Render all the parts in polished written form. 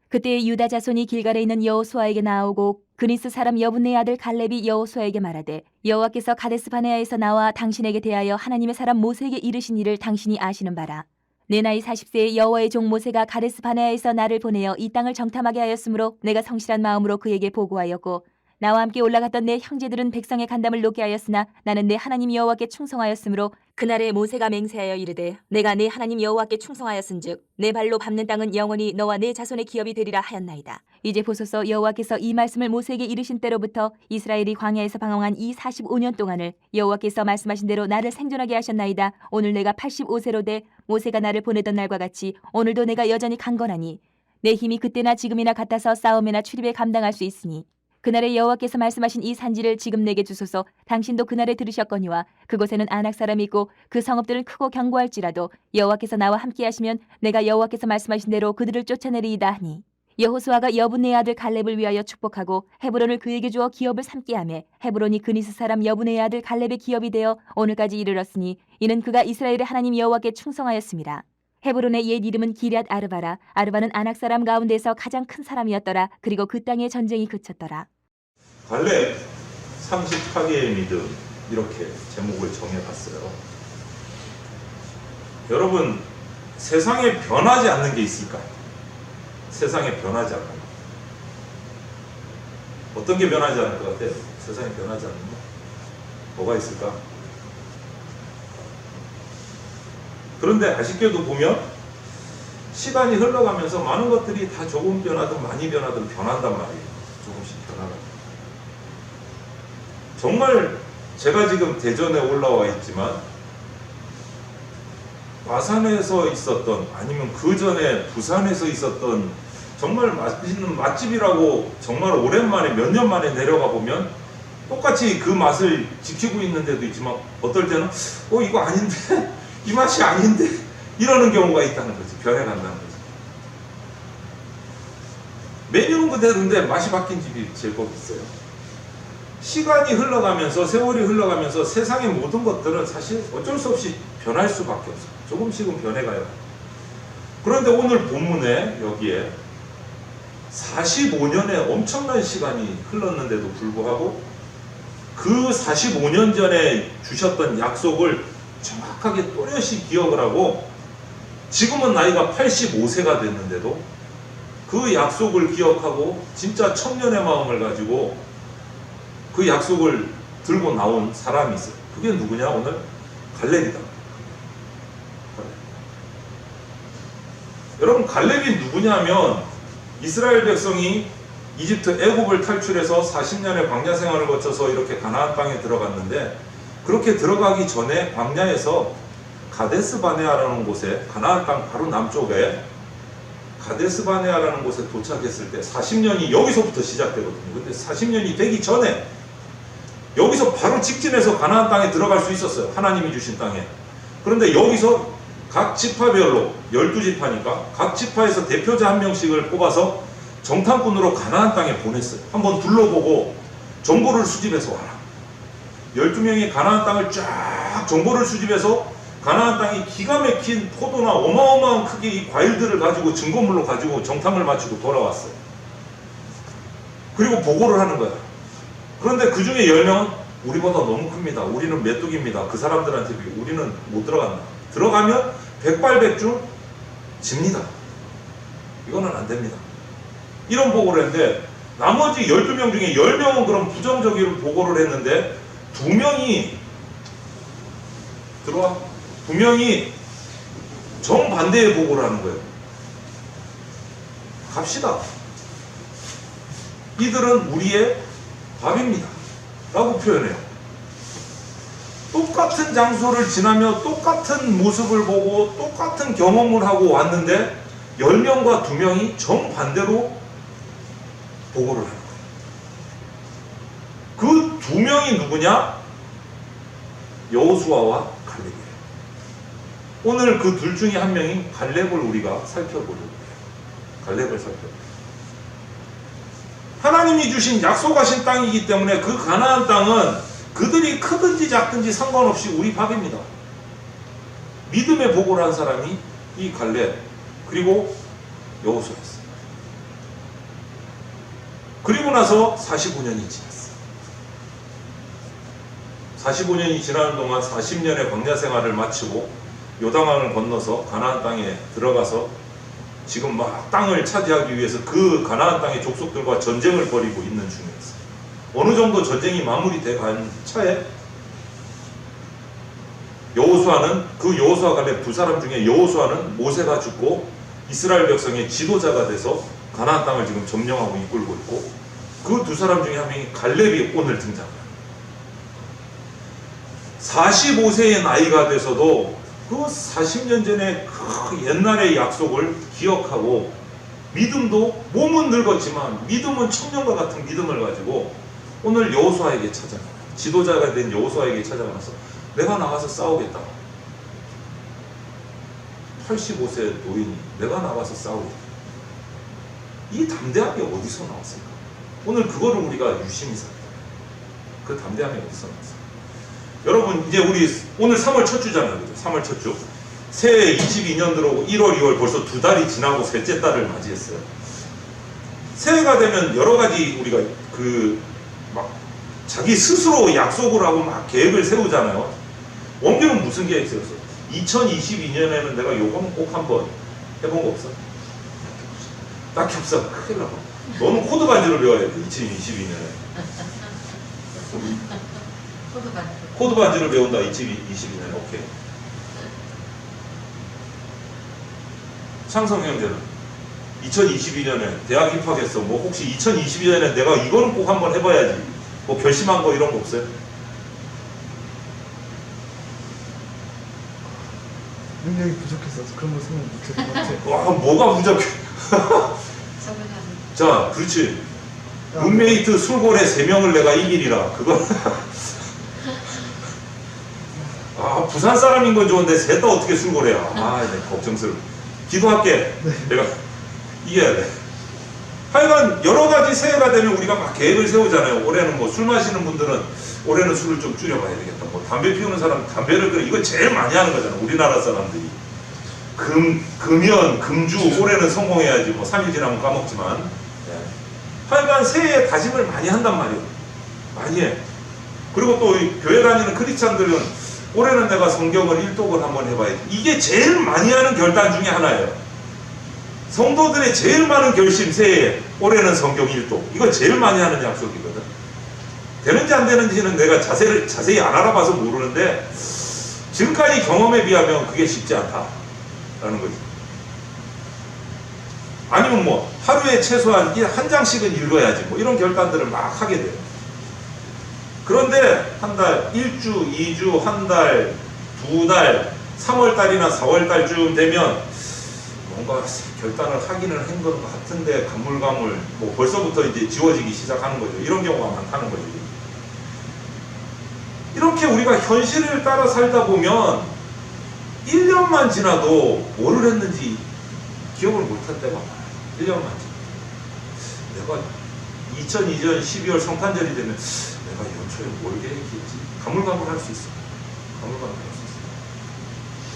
그때 유다 자손이 길갈에 있는 여호수아에게 나오고 그니스 사람 여분네의 아들 갈렙이 여호수아에게 말하되 여호와께서 가데스 바네아에서 나와 당신에게 대하여 하나님의 사람 모세에게 이르신 일을 당신이 아시는 바라. 내 나이 40세에 여호와의 종 모세가 가데스 바네아에서 나를 보내어 이 땅을 정탐하게 하였으므로 내가 성실한 마음으로 그에게 보고하였고 나와 함께 올라갔던 내 형제들은 백성의 간담을 높게 하였으나 나는 내 하나님 여호와께 충성하였으므로 그날에 모세가 맹세하여 이르되 내가 내 하나님 여호와께 충성하였은즉 내 발로 밟는 땅은 영원히 너와 내 자손의 기업이 되리라 하였나이다. 이제 보소서 여호와께서 이 말씀을 모세에게 이르신 때로부터 이스라엘이 광야에서 방황한 이 45년 동안을 여호와께서 말씀하신 대로 나를 생존하게 하셨나이다. 오늘 내가 85세로 돼 모세가 나를 보내던 날과 같이 오늘도 내가 여전히 강건하니 내 힘이 그때나 지금이나 같아서 싸움이나 출입에 감당할 수 있으니 그날에 여호와께서 말씀하신 이 산지를 지금 내게 주소서. 당신도 그날에 들으셨거니와 그곳에는 아낙 사람이 있고 그 성읍들은 크고 견고할지라도 여호와께서 나와 함께 하시면 내가 여호와께서 말씀하신 대로 그들을 쫓아내리이다 하니 여호수아가 여분네의 아들 갈렙을 위하여 축복하고 헤브론을 그에게 주어 기업을 삼게 하며 헤브론이 그니스 사람 여분네의 아들 갈렙의 기업이 되어 오늘까지 이르렀으니 이는 그가 이스라엘의 하나님 여호와께 충성하였습니다. 헤브론의 옛 이름은 기럇 아르바라. 아르바는 아낙 사람 가운데서 가장 큰 사람이었더라. 그리고 그 땅에 전쟁이 그쳤더라. 갈렙 38개의 믿음, 이렇게 제목을 정해봤어요. 여러분, 세상에 변하지 않는 게 있을까요? 세상에 변하지 않는 거. 어떤 게 변하지 않을 것 같아요? 세상에 변하지 않는 거? 뭐가 있을까? 그런데 아쉽게도 보면 시간이 흘러가면서 많은 것들이 다 조금 변하든 많이 변하든 변한단 말이에요. 조금씩 변하다. 정말 제가 지금 대전에 올라와 있지만 마산에서 있었던, 아니면 그 전에 부산에서 있었던 정말 맛있는 맛집이라고 정말 오랜만에 몇 년 만에 내려가 보면 똑같이 그 맛을 지키고 있는 데도 있지만 어떨 때는 이거 아닌데 이 맛이 아닌데 이러는 경우가 있다는 거지. 변해간다는 거지. 메뉴는 그대로인데 맛이 바뀐 집이 제법 있어요. 시간이 흘러가면서, 세월이 흘러가면서 세상의 모든 것들은 사실 어쩔 수 없이 변할 수밖에 없어요. 조금씩은 변해가요. 그런데 오늘 본문에 여기에 45년의 엄청난 시간이 흘렀는데도 불구하고 그 45년 전에 주셨던 약속을 정확하게 또렷이 기억을 하고 지금은 나이가 85세가 됐는데도 그 약속을 기억하고 진짜 천년의 마음을 가지고 그 약속을 들고 나온 사람이 있어요. 그게 누구냐? 오늘 갈렙이다. 여러분, 갈렙이 누구냐면 이스라엘 백성이 이집트 애굽을 탈출해서 40년의 광야 생활을 거쳐서 이렇게 가나안 땅에 들어갔는데, 그렇게 들어가기 전에 광야에서 가데스 바네아라는 곳에, 가나안 땅 바로 남쪽에 가데스 바네아라는 곳에 도착했을 때 40년이 여기서부터 시작되거든요. 근데 40년이 되기 전에 여기서 바로 직진해서 가나안 땅에 들어갈 수 있었어요. 하나님이 주신 땅에. 그런데 여기서 각 지파별로 12지파니까 각 지파에서 대표자 한 명씩을 뽑아서 정탐꾼으로 가나안 땅에 보냈어요. 한번 둘러보고 정보를 수집해서 와라. 12명이 가나안 땅을 쫙 정보를 수집해서 가나안 땅이 기가 막힌 포도나 어마어마한 크기의 이 과일들을 가지고 증거물로 가지고 정탐을 마치고 돌아왔어요. 그리고 보고를 하는 거야. 그런데 그 중에 10명은 우리보다 너무 큽니다. 우리는 메뚜기입니다. 그 사람들한테 비해 우리는 못 들어간다. 들어가면 백발백중 집니다. 이거는 안 됩니다. 이런 보고를 했는데 나머지 12명 중에 10명은 그럼 부정적인 보고를 했는데 2명이 들어와. 2명이 정반대의 보고를 하는 거예요. 갑시다. 이들은 우리의 밥입니다. 라고 표현해요. 똑같은 장소를 지나며 똑같은 모습을 보고 똑같은 경험을 하고 왔는데 10명과 2명이 정반대로 보고를 하는 거예요. 그 2명이 누구냐? 여호수아와 갈렙이에요. 오늘 그 둘 중에 한 명인 갈렙을 우리가 살펴보려고 해요. 갈렙을 살펴보려고. 하나님이 주신 약속하신 땅이기 때문에 그 가나안 땅은 그들이 크든지 작든지 상관없이 우리 밥입니다. 믿음의 보고를 한 사람이 이 갈렙 그리고 여호수아였어요. 그리고 나서 45년이 지났어. 45년이 지나는 동안 40년의 광야 생활을 마치고 요단강을 건너서 가나안 땅에 들어가서 지금 막 땅을 차지하기 위해서 그 가나안 땅의 족속들과 전쟁을 벌이고 있는 중이었어요. 어느 정도 전쟁이 마무리돼 간 차에 여호수아 갈렙 두 사람 중에 여호수아는 모세가 죽고 이스라엘 백성의 지도자가 돼서 가나안 땅을 지금 점령하고 이끌고 있고, 그 두 사람 중에 한 명이 갈렙이 오늘 등장해요. 45세의 나이가 돼서도 그 40년 전에 그 옛날의 약속을 기억하고, 믿음도 몸은 늙었지만 믿음은 청년과 같은 믿음을 가지고 오늘 여호수아에게 찾아가요. 지도자가 된 여호수아에게 찾아가서 내가 나가서 싸우겠다. 85세 노인이 내가 나가서 싸우겠다. 이 담대함이 어디서 나왔을까? 오늘 그거를 우리가 유심히 살펴요. 그 담대함이 어디서 나왔을까? 여러분, 이제 우리 오늘 3월 첫 주잖아요. 그죠? 3월 첫 주. 새해 22년 들어오고 1월, 2월 벌써 두 달이 지나고 셋째 달을 맞이했어요. 새해가 되면 여러 가지 우리가 막 자기 스스로 약속을 하고 막 계획을 세우잖아요. 원규는 무슨 계획 세웠어? 2022년에는 내가 요거는 꼭 한번 해본 거 없어? 딱히 없어. 큰일 나. 너는 코드 반지를 배워야 돼. 2022년에. 코드 반지를 배운다. 2022년에. 오케이. 창성 형제는 2022년에 대학 입학했어. 뭐 혹시 2022년에 내가 이거는 꼭 한번 해봐야지, 뭐 결심한 거 이런 거 없어요? 능력이 부족해서 그런 거 생각 못했던 것 같아. 와, 뭐가 부족해? 자, 그렇지. 룸메이트 술고래 3명을 내가 이기리라. 그거. 아, 부산 사람인 건 좋은데 셋 다 어떻게 술고래야. 아, 네, 걱정스러워. 기도할게. 네. 내가 이겨야 돼. 하여간 여러 가지 새해가 되면 우리가 막 계획을 세우잖아요. 올해는 뭐 술 마시는 분들은 올해는 술을 좀 줄여봐야 되겠다. 뭐 담배 피우는 사람 담배를 끊어. 이거 제일 많이 하는 거잖아. 우리나라 사람들이. 금연, 금주, 올해는 성공해야지. 뭐 3일 지나면 까먹지만. 네. 하여간 새해에 다짐을 많이 한단 말이에요. 많이 해. 그리고 또 교회 다니는 크리스찬들은 올해는 내가 성경을 일독을 한번 해봐야지. 이게 제일 많이 하는 결단 중에 하나예요. 성도들의 제일 많은 결심, 새해에 올해는 성경 일독. 이거 제일 많이 하는 약속이거든. 되는지 안 되는지는 내가 자세히 안 알아봐서 모르는데, 지금까지 경험에 비하면 그게 쉽지 않다라는 거지. 아니면 뭐 하루에 최소한 한 장씩은 읽어야지, 뭐 이런 결단들을 막 하게 돼요. 그런데 한 달, 1주, 2주, 한 달, 2달, 3월달이나 4월달쯤 되면 뭔가 결단을 하기는 한 것 같은데 가물가물, 뭐 벌써부터 이제 지워지기 시작하는 거죠. 이런 경우가 많다는 거죠. 이렇게 우리가 현실을 따라 살다 보면 1년만 지나도 뭐를 했는지 기억을 못할 때가 많아요. 1년만 지나도. 내가 2002년 12월 성탄절이 되면 내가 연초에 뭘 계획했지? 가물가물 할 수 있어. 가물가물 할 수 있어.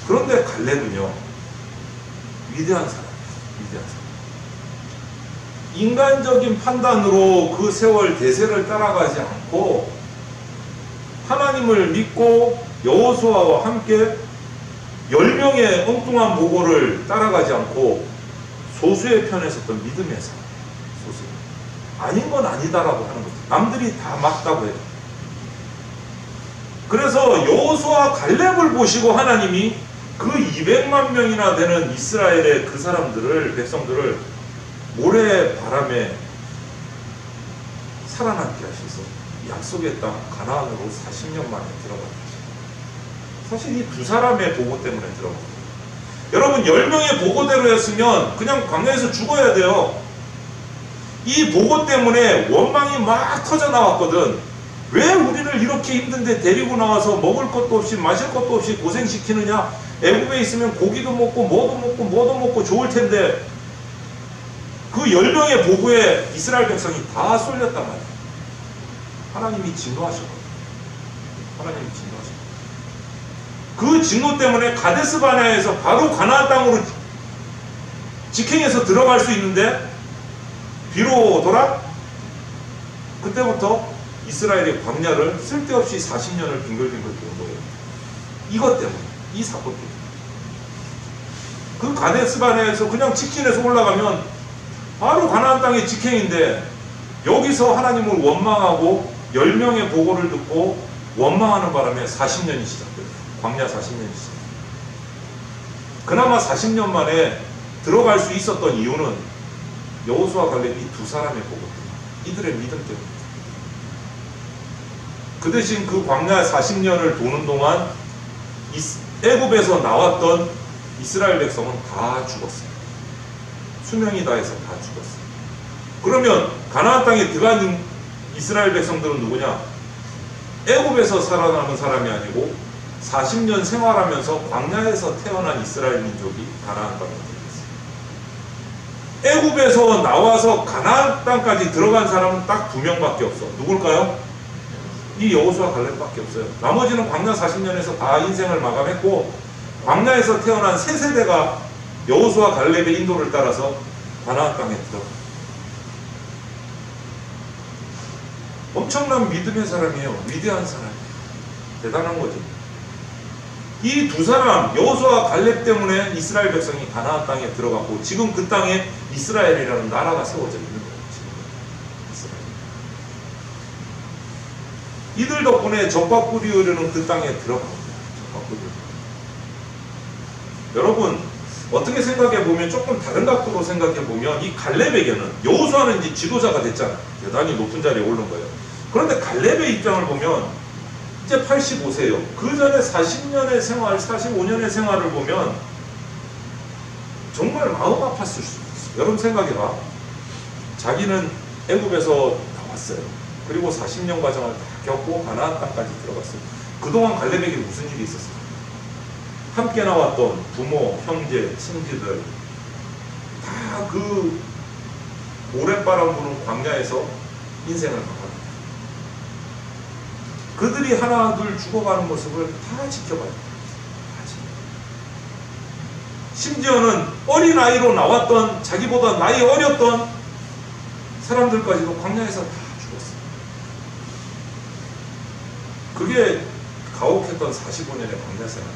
그런데 갈렙은요, 위대한 사람이에요. 위대한 사람. 인간적인 판단으로 그 세월 대세를 따라가지 않고 하나님을 믿고 여호수아와 함께 10명의 엉뚱한 모고를 따라가지 않고 소수의 편에 섰던 믿음의 사람. 소수. 아닌 건 아니다라고 하는 거지. 남들이 다 맞다고 해요. 그래서 여호수아 갈렙을 보시고 하나님이 그 200만 명이나 되는 이스라엘의 그 사람들을, 백성들을 모래 바람에 살아남게 하셔서 약속의 땅 가나안으로 40년 만에 들어갔죠. 사실 이 두 사람의 보고 때문에 들어갔어요. 여러분, 10명의 보고대로 했으면 그냥 광야에서 죽어야 돼요. 이 보고 때문에 원망이 막 터져 나왔거든. 왜 우리를 이렇게 힘든데 데리고 나와서 먹을 것도 없이 마실 것도 없이 고생시키느냐. 애굽에 있으면 고기도 먹고 뭐도 먹고 좋을 텐데. 그 10명의 보고에 이스라엘 백성이 다 쏠렸단 말이에요. 하나님이 진노하셨거든요. 하나님이 진노하셨거든요. 그 진노 때문에 가데스 바네아에서 바로 가나안 땅으로 직행해서 들어갈 수 있는데 뒤로 돌아 그때부터 이스라엘의 광야를 쓸데없이 40년을 빙글빙글 도는 거예요. 이것 때문에, 이 사건 때문에. 그 가데스바네에서 그냥 직진해서 올라가면 바로 가나안 땅의 직행인데, 여기서 하나님을 원망하고 10명의 보고를 듣고 원망하는 바람에 40년이 시작돼요. 광야 40년이 시작. 그나마 40년 만에 들어갈 수 있었던 이유는 여호수아 갈렙이 두 사람의 보고, 이들의 믿음 때문에. 그 대신 그 광야 40년을 도는 동안 애굽에서 나왔던 이스라엘 백성은 다 죽었어요. 수명이 다해서 다 죽었어요. 그러면 가나안 땅에 들어간 이스라엘 백성들은 누구냐? 애굽에서 살아남은 사람이 아니고 40년 생활하면서 광야에서 태어난 이스라엘 민족이 가나안 땅에 들어갔어요. 애굽에서 나와서 가나안 땅까지 들어간 사람은 딱 2명밖에 없어. 누굴까요? 이 여호수아 갈렙밖에 없어요. 나머지는 광야 40년에서 다 인생을 마감했고, 광야에서 태어난 세 세대가 여호수아 갈렙의 인도를 따라서 가나안 땅에 들어갑니다. 엄청난 믿음의 사람이에요. 위대한 사람이에요. 대단한 거죠. 이 두 사람, 여호수아 갈렙 때문에 이스라엘 백성이 가나안 땅에 들어갔고, 지금 그 땅에 이스라엘이라는 나라가 세워져 있는 거예요. 이들 덕분에 젖밥 끓이려는 그 땅에 들어갑니다. 젖밥 끓이려. 여러분, 어떻게 생각해 보면, 조금 다른 각도로 생각해 보면, 이 갈렙에게는, 여호수아는 이제 지도자가 됐잖아요. 대단히 높은 자리에 오른 거예요. 그런데 갈렙의 입장을 보면 이제 85세예요. 그 전에 40년의 생활, 45년의 생활을 보면 정말 마음 아팠을 수 있어요. 여러분 생각해봐. 자기는 애굽에서 나왔어요. 그리고 40년 과정을 다 겪고 가나안 땅까지 들어갔어요. 그동안 갈렙에게 무슨 일이 있었어요? 함께 나왔던 부모, 형제, 친지들 다 그 모래바람 부는 광야에서 인생을 바꿨어요. 그들이 하나 둘 죽어가는 모습을 다 지켜봐요. 심지어는 어린 아이로 나왔던, 자기보다 나이 어렸던 사람들까지도 광야에서 다 죽었어요. 그게 가혹했던 45년의 광야 생활.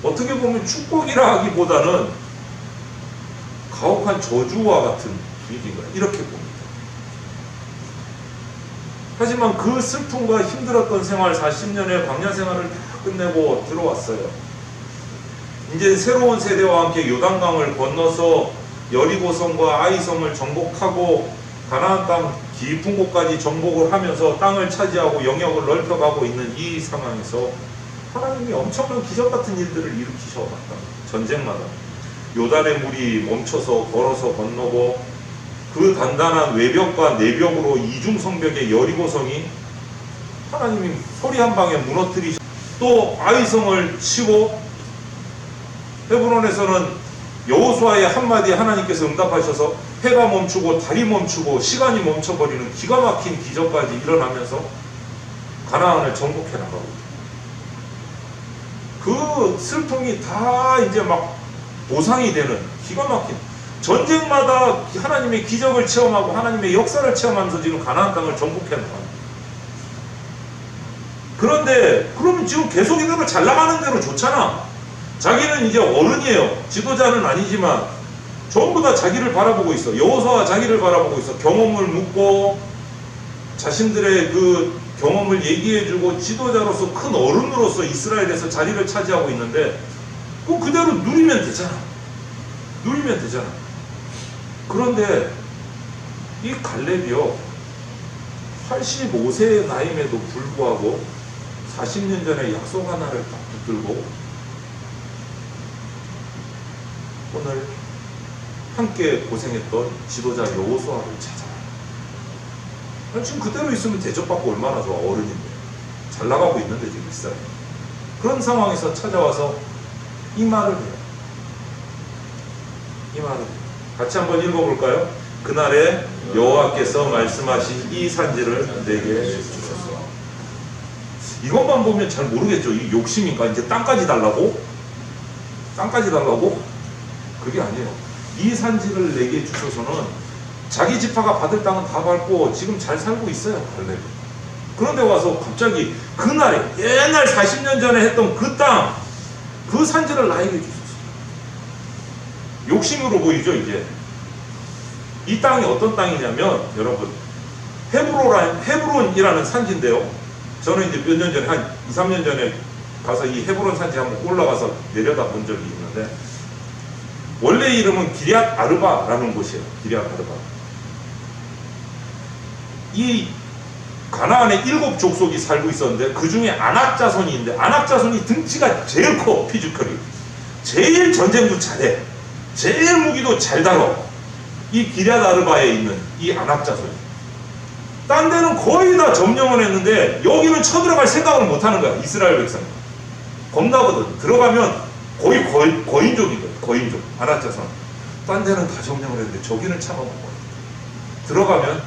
어떻게 보면 축복이라 하기보다는 가혹한 저주와 같은 분위기인 거예요. 이렇게 봅니다. 하지만 그 슬픔과 힘들었던 생활, 40년의 광야 생활을 다 끝내고 들어왔어요. 이제 새로운 세대와 함께 요단강을 건너서 여리고성과 아이성을 정복하고 가나안 땅 깊은 곳까지 정복을 하면서 땅을 차지하고 영역을 넓혀가고 있는 이 상황에서 하나님이 엄청난 기적 같은 일들을 일으키셔왔다. 전쟁마다 요단의 물이 멈춰서 걸어서 건너고, 그 단단한 외벽과 내벽으로 이중성벽의 여리고성이 하나님이 소리 한 방에 무너뜨리시고, 또 아이성을 치고, 헤브론에서는 여호수아의 한마디에 하나님께서 응답하셔서 해가 멈추고 달이 멈추고 시간이 멈춰버리는 기가 막힌 기적까지 일어나면서 가나안을 정복해 나가고, 그 슬픔이 다 이제 막 보상이 되는 기가 막힌, 전쟁마다 하나님의 기적을 체험하고 하나님의 역사를 체험하면서 지금 가나안 땅을 정복해 나가요. 그런데 그러면 지금 계속 이대로 잘 나가는 대로 좋잖아. 자기는 이제 어른이에요. 지도자는 아니지만 전부 다 자기를 바라보고 있어. 여호수아가 자기를 바라보고 있어. 경험을 묻고 자신들의 그 경험을 얘기해주고 지도자로서 큰 어른으로서 이스라엘에서 자리를 차지하고 있는데, 그 그대로 누리면 되잖아. 누리면 되잖아. 그런데 이 갈렙이요, 85세의 나임에도 불구하고 40년 전에 약속 하나를 딱 붙들고 오늘 함께 고생했던 지도자 여호수아를 찾아와요. 지금 그대로 있으면 대접받고 얼마나 좋아. 어른인데 잘 나가고 있는데 지금 이스라엘. 그런 상황에서 찾아와서 이 말을 해요. 이 말을 해요. 같이 한번 읽어볼까요? 그날에 여호와께서 말씀하신 이 산지를 내게 주셨소. 이것만 보면 잘 모르겠죠. 이 욕심인가? 이제 땅까지 달라고? 땅까지 달라고? 그게 아니에요. 이 산지를 내게 주셔서는 자기 지파가 받을 땅은 다 밟고 지금 잘 살고 있어요, 갈렙이. 그런데 와서 갑자기 그날에 옛날 40년 전에 했던 그 땅, 그 산지를 나에게 주소서. 욕심으로 보이죠, 이제. 이 땅이 어떤 땅이냐면, 여러분, 헤브론이라는 산지인데요. 저는 이제 몇 년 전에, 한 2, 3년 전에 가서 이 헤브론 산지 한번 올라가서 내려다 본 적이 있는데, 원래 이름은 기럇 아르바라는 곳이에요. 기럇 아르바. 이 가나안에 7 족속이 살고 있었는데 그 중에 아낙 자손이 있는데, 아낙 자손이 등치가 제일 커. 피지컬이 제일 전쟁도 잘해, 제일 무기도 잘 다뤄. 이 기럇 아르바에 있는 이 아낙 자손이. 딴 데는 거의 다 점령을 했는데 여기는 쳐들어갈 생각을 못하는 거야. 이스라엘 백성 겁나거든. 들어가면 거의 거인족이거든. 거인족. 아낙 자손. 딴 데는 다 점령을 했는데 저기는 참아본 거야. 들어가면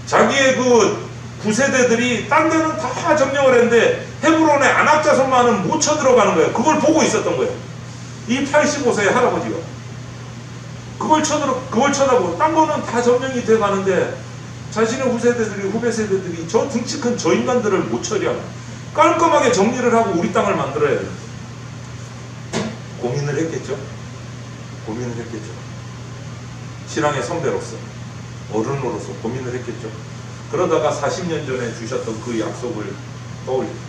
자기의 그 9세대들이 딴 데는 다 점령을 했는데 헤브론의 아낙 자손만은 못 쳐들어가는 거예요. 그걸 보고 있었던 거예요. 이 85세의 할아버지가 그걸 쳐다보고 딴 거는 다 점령이 돼 가는데 자신의 후배 세대들이 저 등치 큰 저 인간들을 못 처리하고 깔끔하게 정리를 하고 우리 땅을 만들어야 돼요. 고민을 했겠죠. 신앙의 선배로서, 어른으로서 고민을 했겠죠. 그러다가 40년 전에 주셨던 그 약속을 떠올립니다.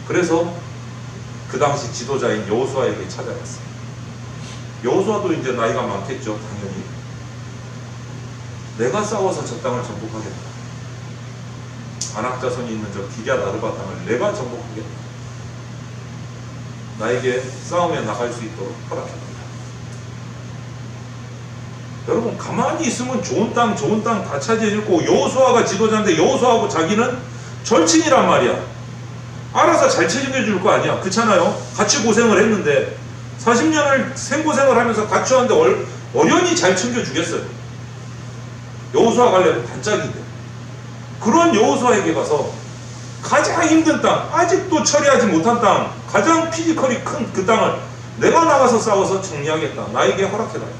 그래서 그 당시 지도자인 여호수아에게 찾아갔어요. 여호수아도 이제 나이가 많겠죠, 당연히. 내가 싸워서 저 땅을 정복하겠다. 아낙 자손이 있는 저 기럇 아르바 땅을 내가 정복하겠다. 나에게 싸움에 나갈 수 있도록 허락해달라. 여러분, 가만히 있으면 좋은 땅 다 차지해주고, 여호수아가 지도자인데 여호수아하고 자기는 절친이란 말이야. 알아서 잘 책임져줄 거 아니야. 그렇잖아요. 같이 고생을 했는데 40년을 생고생을 하면서 같이 왔는데 어련히 잘 챙겨주겠어요. 여호수아 갈렙은 반짝인데. 그런 여호수아에게 가서 가장 힘든 땅, 아직도 처리하지 못한 땅, 가장 피지컬이 큰 그 땅을 내가 나가서 싸워서 정리하겠다. 나에게 허락해달라.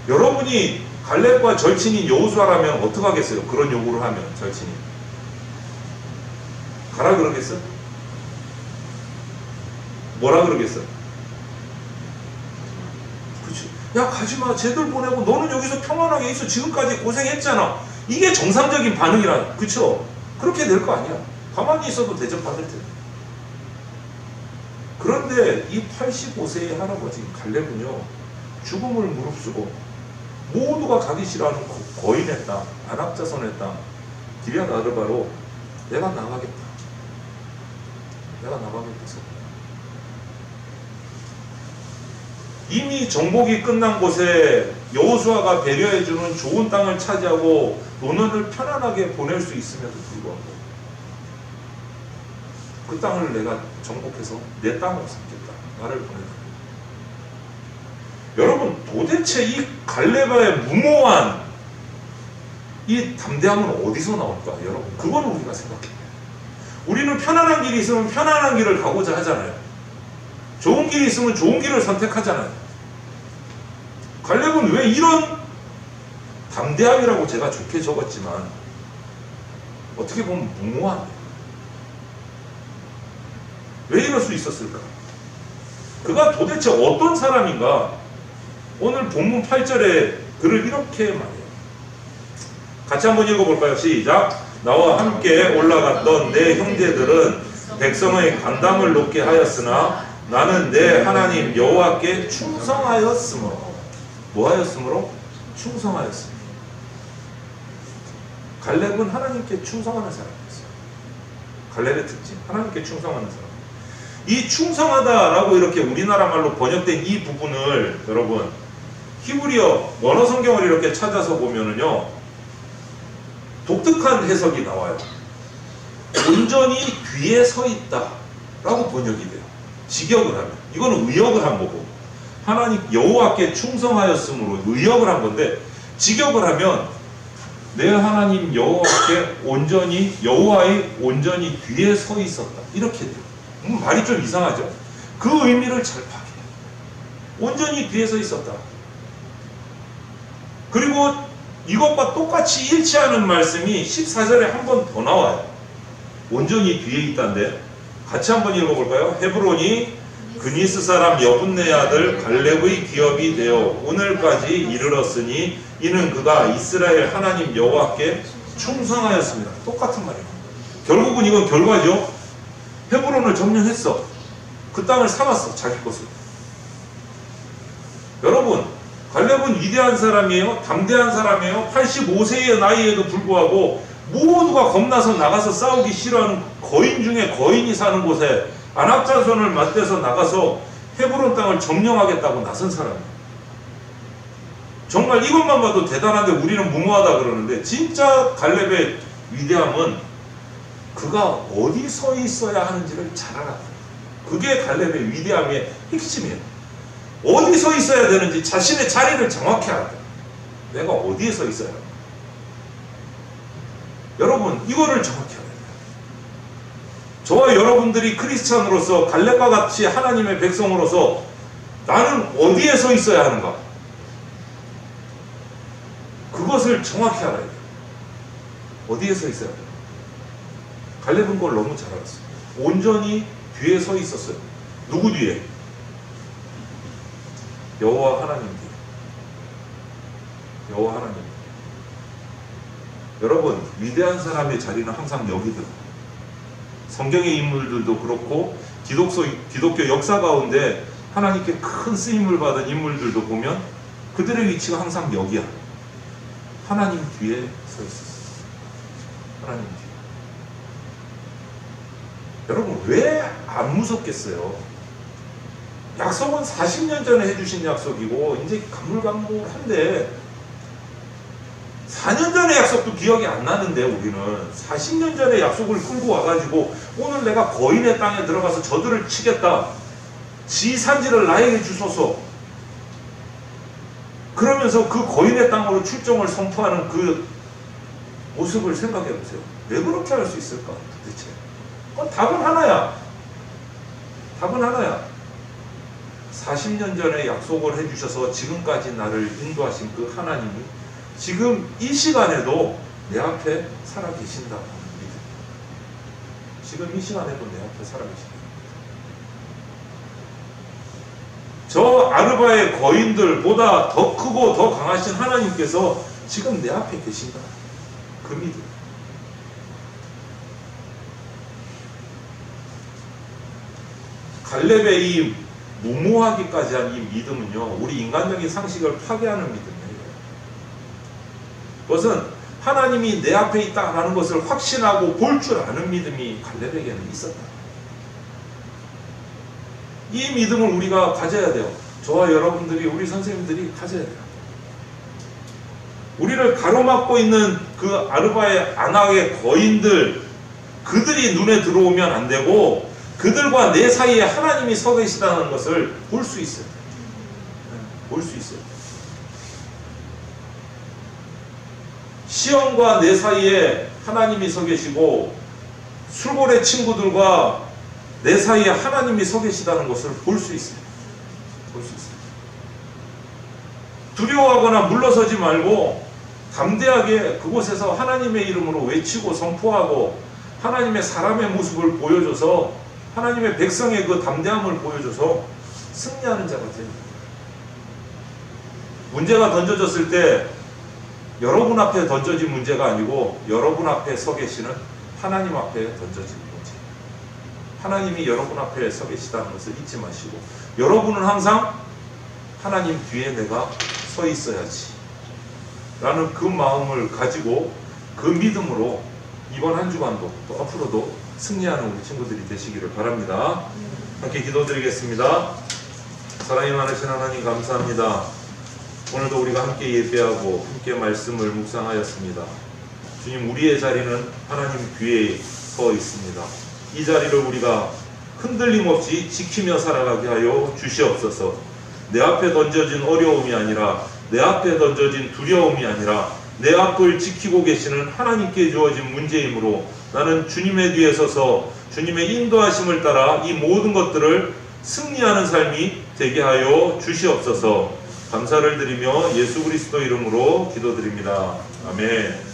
여러분이 갈렙과 절친인 여호수아라면 어떡하겠어요? 그런 요구를 하면 절친이 가라 그러겠어? 뭐라 그러겠어? 그치? 야, 가지마. 쟤들 보내고 너는 여기서 평안하게 있어. 지금까지 고생했잖아. 이게 정상적인 반응이라. 그쵸? 그렇게 될 거 아니야. 가만히 있어도 대접받을 텐데. 그런데 이 85세의 할아버지 갈렙은요, 죽음을 무릅쓰고 모두가 가기 싫어하는 거인의 땅, 아낙 자손의 땅, 기럇 아르바로 내가 나가겠다. 이미 정복이 끝난 곳에 여호수아가 배려해주는 좋은 땅을 차지하고 노년을 편안하게 보낼 수 있음에도 불구하고 그 땅을 내가 정복해서 내 땅으로 삼겠다. 나를 보내라. 여러분, 도대체 이 갈렙의 무모한 이 담대함은 어디서 나올까? 여러분, 그걸 우리가 생각해요. 우리는 편안한 길이 있으면 편안한 길을 가고자 하잖아요. 좋은 길이 있으면 좋은 길을 선택하잖아요. 갈렙은 왜 이런 담대함이라고 제가 좋게 적었지만 어떻게 보면 무모한, 왜 이럴 수 있었을까? 그가 도대체 어떤 사람인가? 오늘 본문 8절에 글을 이렇게 말해요. 같이 한번 읽어볼까요? 시작. 나와 함께 올라갔던 내 형제들은 백성의 간담을 높게 하였으나 나는 내 하나님 여호와께 충성하였으므로. 뭐 하였으므로? 충성하였으므로. 갈렙은 하나님께 충성하는 사람이었어요. 갈렙의 특징, 하나님께 충성하는 사람. 이 충성하다라고 이렇게 우리나라 말로 번역된 이 부분을 여러분 히브리어 원어 성경을 이렇게 찾아서 보면은요, 독특한 해석이 나와요. 온전히 귀에 서 있다 라고 번역이 돼요. 직역을 하면. 이거는 의역을 한 거고, 하나님 여호와께 충성하였으므로 의역을 한 건데, 직역을 하면 내 하나님 여호와께 온전히, 여호와의 온전히 귀에 서 있었다, 이렇게 돼요. 말이 좀 이상하죠? 그 의미를 잘 파악해요. 온전히 뒤에 서 있었다. 그리고 이것과 똑같이 일치하는 말씀이 14절에 한 번 더 나와요. 온전히 뒤에 있다는데 같이 한번 읽어볼까요? 헤브론이 그니스 사람 여분네 아들 갈렙의 기업이 되어 오늘까지 이르렀으니 이는 그가 이스라엘 하나님 여호와께 충성하였습니다. 똑같은 말이에요. 결국은 이건 결과죠. 헤브론을 점령했어. 그 땅을 삼았어. 자기 것을. 여러분, 갈렙은 위대한 사람이에요. 담대한 사람이에요. 85세의 나이에도 불구하고 모두가 겁나서 나가서 싸우기 싫어하는 거인 중에 거인이 사는 곳에 안악자손을 맞대서 나가서 헤브론 땅을 점령하겠다고 나선 사람이에요. 정말 이것만 봐도 대단한데 우리는 무모하다 그러는데, 진짜 갈렙의 위대함은 그가 어디 서 있어야 하는지를 잘 알았다. 그게 갈렙의 위대함의 핵심이에요. 어디 서 있어야 되는지 자신의 자리를 정확히 알았다. 내가 어디에 서 있어야 합니까? 여러분, 이거를 정확히 알아야 돼요. 저와 여러분들이 크리스찬으로서 갈렙과 같이 하나님의 백성으로서 나는 어디에 서 있어야 하는가? 그것을 정확히 알아야 돼요. 어디에 서 있어야 돼요? 갈렙은 그걸 너무 잘 알았어요. 온전히 뒤에 서 있었어요. 누구 뒤에? 여호와 하나님 뒤에. 여호와 하나님. 여러분, 위대한 사람의 자리는 항상 여기 들어요. 성경의 인물들도 그렇고 기독교 역사 가운데 하나님께 큰 쓰임을 받은 인물들도 보면 그들의 위치가 항상 여기야. 하나님 뒤에 서 있었어. 하나님 뒤에. 여러분, 왜 안 무섭겠어요? 약속은 40년 전에 해주신 약속이고 이제 가물가물한데 4년 전의 약속도 기억이 안 나는데 우리는 40년 전에 약속을 끌고 와가지고 오늘 내가 거인의 땅에 들어가서 저들을 치겠다. 지 산지를 나에게 주소서. 그러면서 그 거인의 땅으로 출정을 선포하는 그 모습을 생각해 보세요. 왜 그렇게 할 수 있을까 도대체? 답은 하나야. 답은 하나야. 40년 전에 약속을 해주셔서 지금까지 나를 인도하신 그 하나님이 지금 이 시간에도 내 앞에 살아계신다고 믿습니다. 지금 이 시간에도 내 앞에 살아계신다. 저 아르바의 거인들보다 더 크고 더 강하신 하나님께서 지금 내 앞에 계신다. 그 믿음. 갈렙의 이 무모하기까지 한 이 믿음은요, 우리 인간적인 상식을 파괴하는 믿음이에요. 그것은 하나님이 내 앞에 있다는 것을 확신하고 볼 줄 아는 믿음이 갈렙에게는 있었다. 이 믿음을 우리가 가져야 돼요. 저와 여러분들이, 우리 선생님들이 가져야 돼요. 우리를 가로막고 있는 그 아르바의 안악의 거인들, 그들이 눈에 들어오면 안 되고 그들과 내 사이에 하나님이 서 계시다는 것을 볼 수 있어요. 볼 수 있어요. 시험과 내 사이에 하나님이 서 계시고 술고래 친구들과 내 사이에 하나님이 서 계시다는 것을 볼 수 있어요. 볼 수 있어요. 두려워하거나 물러서지 말고 담대하게 그곳에서 하나님의 이름으로 외치고 선포하고 하나님의 사람의 모습을 보여줘서 하나님의 백성의 그 담대함을 보여줘서 승리하는 자가 됩니다. 문제가 던져졌을 때 여러분 앞에 던져진 문제가 아니고 여러분 앞에 서 계시는 하나님 앞에 던져진 문제. 하나님이 여러분 앞에 서 계시다는 것을 잊지 마시고 여러분은 항상 하나님 뒤에 내가 서 있어야지 라는 그 마음을 가지고 그 믿음으로 이번 한 주간도 또 앞으로도 승리하는 우리 친구들이 되시기를 바랍니다. 함께 기도드리겠습니다. 사랑이 많으신 하나님 감사합니다. 오늘도 우리가 함께 예배하고 함께 말씀을 묵상하였습니다. 주님, 우리의 자리는 하나님 뒤에 서 있습니다. 이 자리를 우리가 흔들림 없이 지키며 살아가게 하여 주시옵소서. 내 앞에 던져진 어려움이 아니라, 내 앞에 던져진 두려움이 아니라 내 앞을 지키고 계시는 하나님께 주어진 문제이므로 나는 주님의 뒤에 서서 주님의 인도하심을 따라 이 모든 것들을 승리하는 삶이 되게 하여 주시옵소서. 감사를 드리며 예수 그리스도 이름으로 기도드립니다. 아멘.